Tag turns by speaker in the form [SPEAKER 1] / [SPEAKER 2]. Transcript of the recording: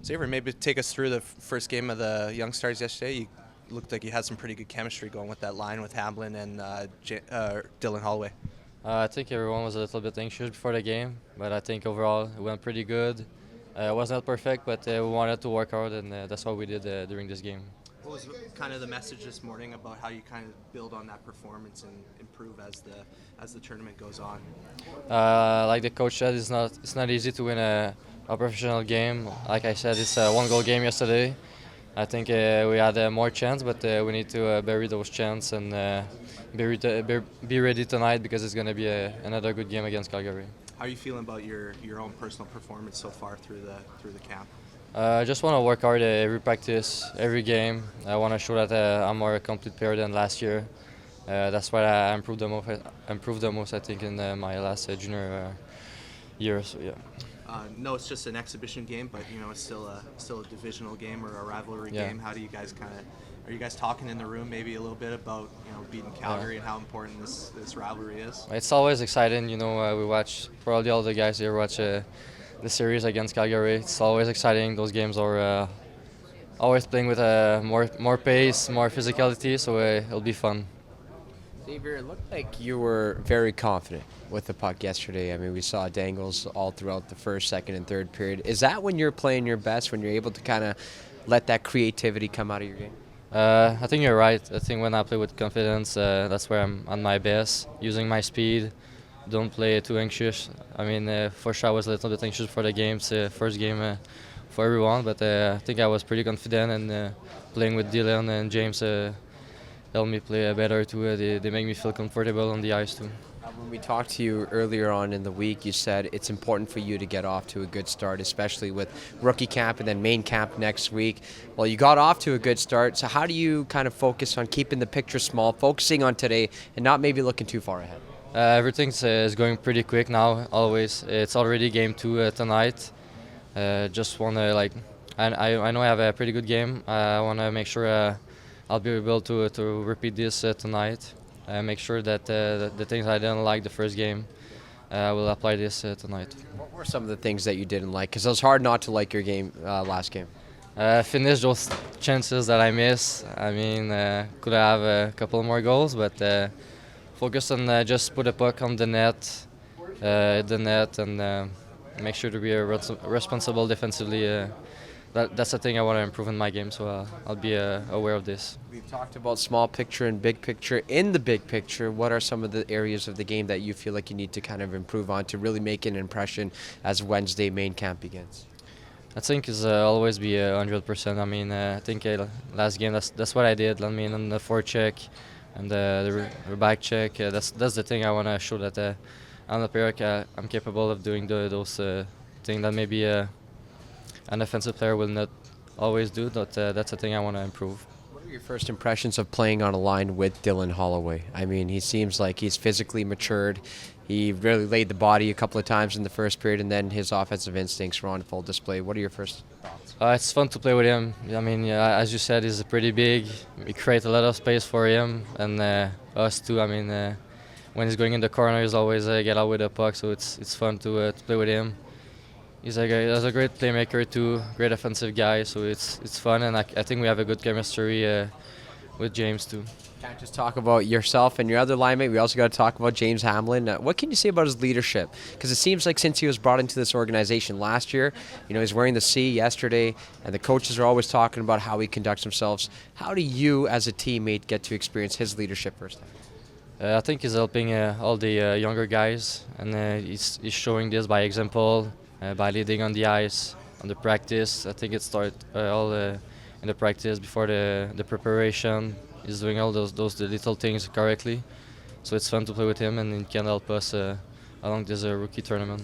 [SPEAKER 1] Xavier, maybe take us through the first game of the Young Stars yesterday. You looked like you had some pretty good chemistry going with that line with Hamblin and Dylan Holloway.
[SPEAKER 2] I think everyone was a little bit anxious before the game, but I think overall it went pretty good. It was not perfect, but we wanted to work hard, and that's what we did during this game.
[SPEAKER 1] What was kind of the message this morning about how you kind of build on that performance and improve as the tournament goes on?
[SPEAKER 2] Like the coach said, it's not easy to win a professional game. Like I said, it's a one-goal game yesterday. I think we had more chance, but we need to bury those chances and be ready tonight because it's going to be another good game against Calgary.
[SPEAKER 1] How are you feeling about your own personal performance so far through the camp?
[SPEAKER 2] I just want to work hard every practice, every game. I want to show that I'm more a complete player than last year. That's why I improved the most, I think, in my last junior year. So yeah.
[SPEAKER 1] No, it's just an exhibition game, but it's still a divisional game or a rivalry game. How do you guys are you guys talking in the room maybe a little bit about beating Calgary and how important this rivalry is?
[SPEAKER 2] It's always exciting. We watch, probably all the guys here watch the series against Calgary. It's always exciting. Those games are always playing with more pace, more physicality, so it'll be fun.
[SPEAKER 3] Xavier, it looked like you were very confident with the puck yesterday. I mean, we saw dangles all throughout the first, second, and third period. Is that when you're playing your best, when you're able to kind of let that creativity come out of your game?
[SPEAKER 2] I think you're right. I think when I play with confidence, that's where I'm at my best, using my speed. Don't play too anxious. I mean, for sure I was a little bit anxious for the games, first game for everyone, but I think I was pretty confident, and playing with Dylan and James helped me play better too. They make me feel comfortable on the ice too.
[SPEAKER 3] When we talked to you earlier on in the week, you said it's important for you to get off to a good start, especially with rookie camp and then main camp next week. Well, you got off to a good start, so how do you kind of focus on keeping the picture small, focusing on today, and not maybe looking too far ahead?
[SPEAKER 2] Everything is going pretty quick now, always. It's already game 2 tonight. Just want to, I know I have a pretty good game. I want to make sure I'll be able to repeat this tonight. Make sure that the things I didn't like the first game, I will apply this tonight.
[SPEAKER 3] What were some of the things that you didn't like? Because it was hard not to like your game last game.
[SPEAKER 2] Finish those chances that I missed. I mean, could have a couple more goals, but focus on just put a puck on the net, and make sure to be responsible defensively. That's the thing I want to improve in my game, so I'll be aware of this.
[SPEAKER 3] We've talked about small picture and big picture. In the big picture, what are some of the areas of the game that you feel like you need to kind of improve on to really make an impression as Wednesday main camp begins?
[SPEAKER 2] I think is always be 100%. I mean, I think last game that's what I did. I mean, on the forecheck and the back check, that's the thing I want to show that on the player I'm capable of doing those things that maybe an offensive player will not always do, but that's the thing I want to improve.
[SPEAKER 3] What are your first impressions of playing on a line with Dylan Holloway? I mean, he seems like he's physically matured. He really laid the body a couple of times in the first period, and then his offensive instincts were on full display. What are your first thoughts?
[SPEAKER 2] It's fun to play with him. I mean, as you said, he's pretty big. We create a lot of space for him, and us too. I mean, when he's going in the corner, he's always get out with the puck, so it's fun to play with him. He's a great playmaker too, great offensive guy, so it's fun, and I think we have a good chemistry with James too.
[SPEAKER 3] Can't just talk about yourself and your other linemate. We also got to talk about James Hamblin. What can you say about his leadership? Because it seems like since he was brought into this organization last year, he's wearing the C yesterday, and the coaches are always talking about how he conducts himself. How do you, as a teammate, get to experience his leadership firsthand?
[SPEAKER 2] I think he's helping all the younger guys, and he's showing this by example. By leading on the ice, on the practice. I think it started all in the practice before the preparation. He's doing all those little things correctly. So it's fun to play with him, and he can help us along this rookie tournament.